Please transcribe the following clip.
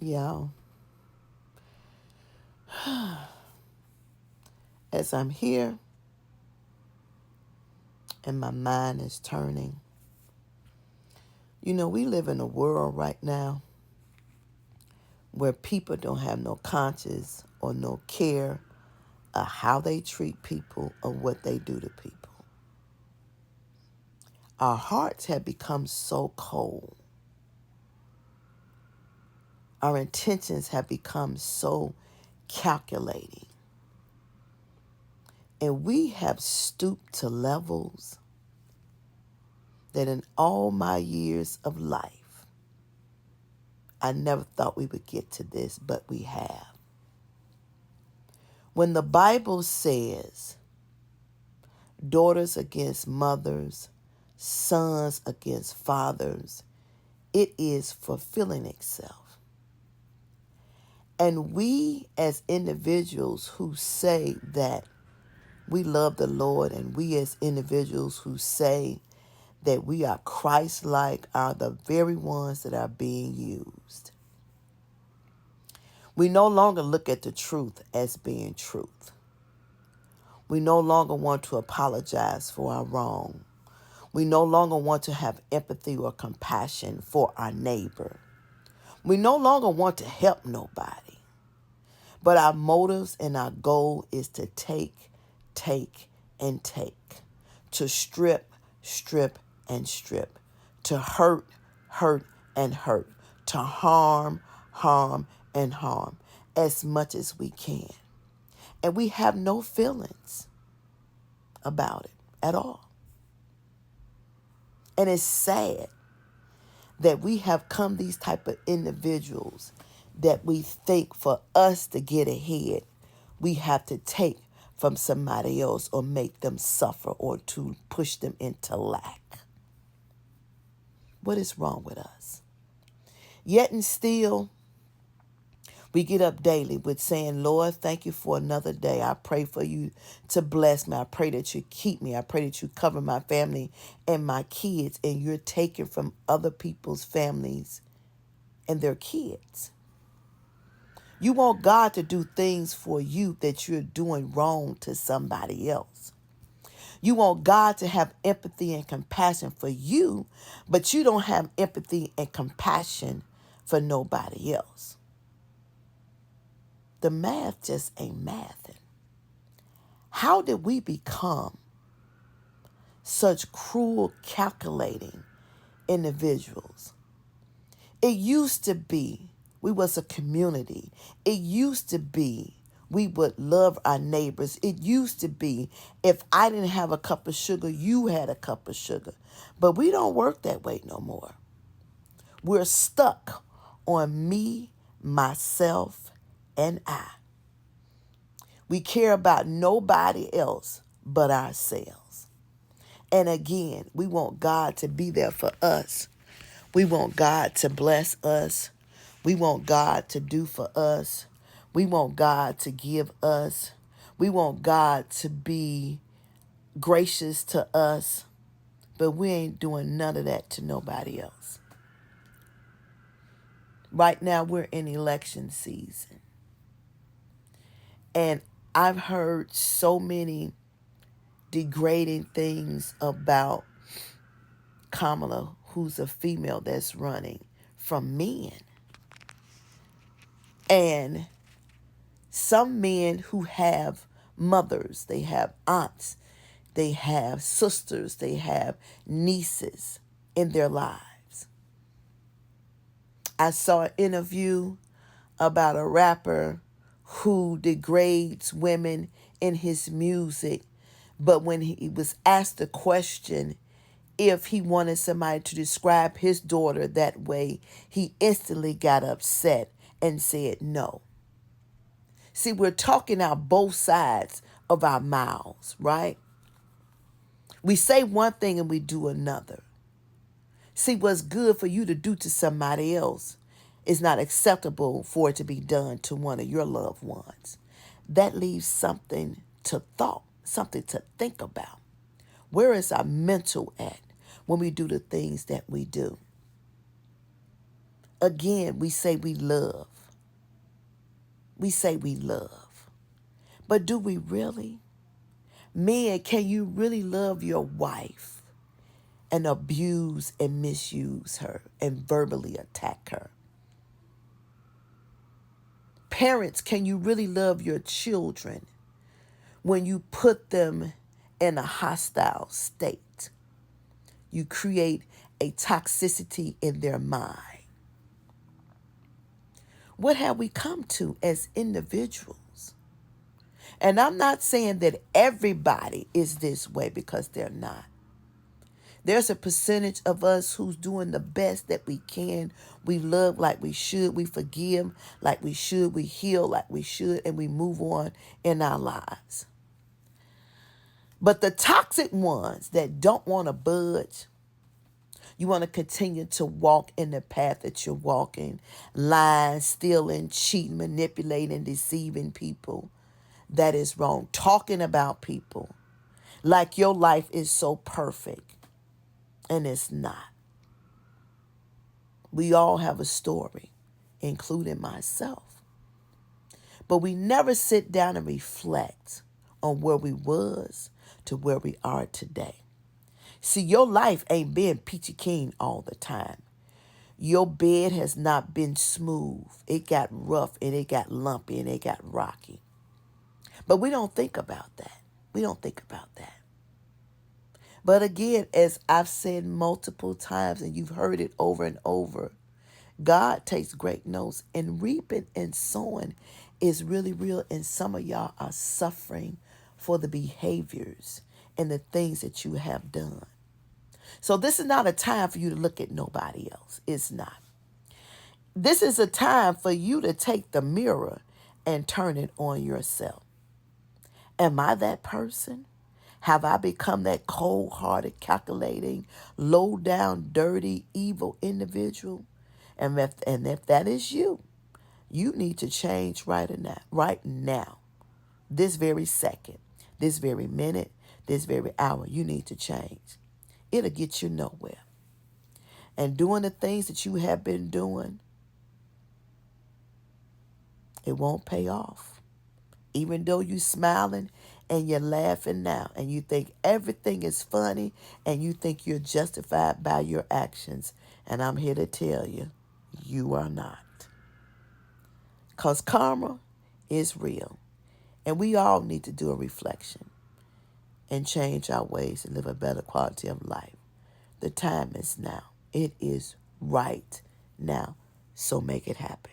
Yeah. As I'm here and my mind is turning, we live in a world right now where people don't have no conscience or no care of how they treat people or what they do to people. Our hearts have become so cold. Our intentions have become so calculating. And we have stooped to levels that in all my years of life, I never thought we would get to this, but we have. When the Bible says daughters against mothers, sons against fathers, it is fulfilling itself. And we as individuals who say that we love the Lord, and we as individuals who say that we are Christ-like are the very ones that are being used. We no longer look at the truth as being truth. We no longer want to apologize for our wrong. We no longer want to have empathy or compassion for our neighbor. We no longer want to help nobody. But our motives and our goal is to take, and take. To strip, and strip. To hurt, and hurt. To harm, and harm as much as we can. And we have no feelings about it at all. And it's sad that we have come these type of individuals that we think for us to get ahead, we have to take from somebody else or make them suffer or to push them into lack. What is wrong with us? Yet and still, we get up daily with saying, Lord, thank you for another day. I pray for you to bless me. I pray that you keep me. I pray that you cover my family and my kids, and you're taking from other people's families and their kids. You want God to do things for you that you're doing wrong to somebody else. You want God to have empathy and compassion for you, but you don't have empathy and compassion for nobody else. The math just ain't mathing. How did we become such cruel, calculating individuals? It used to be we was a community. It used to be we would love our neighbors. It used to be if I didn't have a cup of sugar, you had a cup of sugar. But we don't work that way no more. We're stuck on me, myself, and I. We care about nobody else but ourselves. And again, we want God to be there for us. We want God to bless us. We want God to do for us. We want God to give us. We want God to be gracious to us. But we ain't doing none of that to nobody else. Right now, we're in election season. And I've heard so many degrading things about Kamala, who's a female that's running, from men. And some men who have mothers, they have aunts, they have sisters, they have nieces in their lives. I saw an interview about a rapper who degrades women in his music, but when he was asked the question if he wanted somebody to describe his daughter that way, he instantly got upset and said no. See, we're talking out both sides of our mouths, right? We say one thing and we do another. See, what's good for you to do to somebody else is not acceptable for it to be done to one of your loved ones. That leaves something to thought, something to think about. Where is our mental at when we do the things that we do? Again, we say we love. We say we love. But do we really? Men, can you really love your wife and abuse and misuse her and verbally attack her? Parents, can you really love your children when you put them in a hostile state? You create a toxicity in their mind. What have we come to as individuals? And I'm not saying that everybody is this way, because they're not. There's a percentage of us who's doing the best that we can. We love like we should. We forgive like we should. We heal like we should. And we move on in our lives. But the toxic ones that don't want to budge, you want to continue to walk in the path that you're walking, lying, stealing, cheating, manipulating, deceiving people. That is wrong. Talking about people like your life is so perfect, and it's not. We all have a story, including myself. But we never sit down and reflect on where we was to where we are today. See, your life ain't been peachy keen all the time. Your bed has not been smooth. It got rough and it got lumpy and it got rocky. But we don't think about that. We don't think about that. But again, as I've said multiple times, and you've heard it over and over, God takes great notes, and reaping and sowing is really real. And some of y'all are suffering for the behaviors and the things that you have done. So this is not a time for you to look at nobody else. It's not. This is a time for you to take the mirror and turn it on yourself. Am I that person? Have I become that cold-hearted, calculating, low-down, dirty, evil individual? And if that is you, you need to change right now, this very second, this very minute, this very hour. You need to change. It'll get you nowhere. And doing the things that you have been doing, it won't pay off. Even though you're smiling and you're laughing now and you think everything is funny and you think you're justified by your actions. And I'm here to tell you, you are not. Because karma is real. And we all need to do a reflection and change our ways and live a better quality of life. The time is now. It is right now. So make it happen.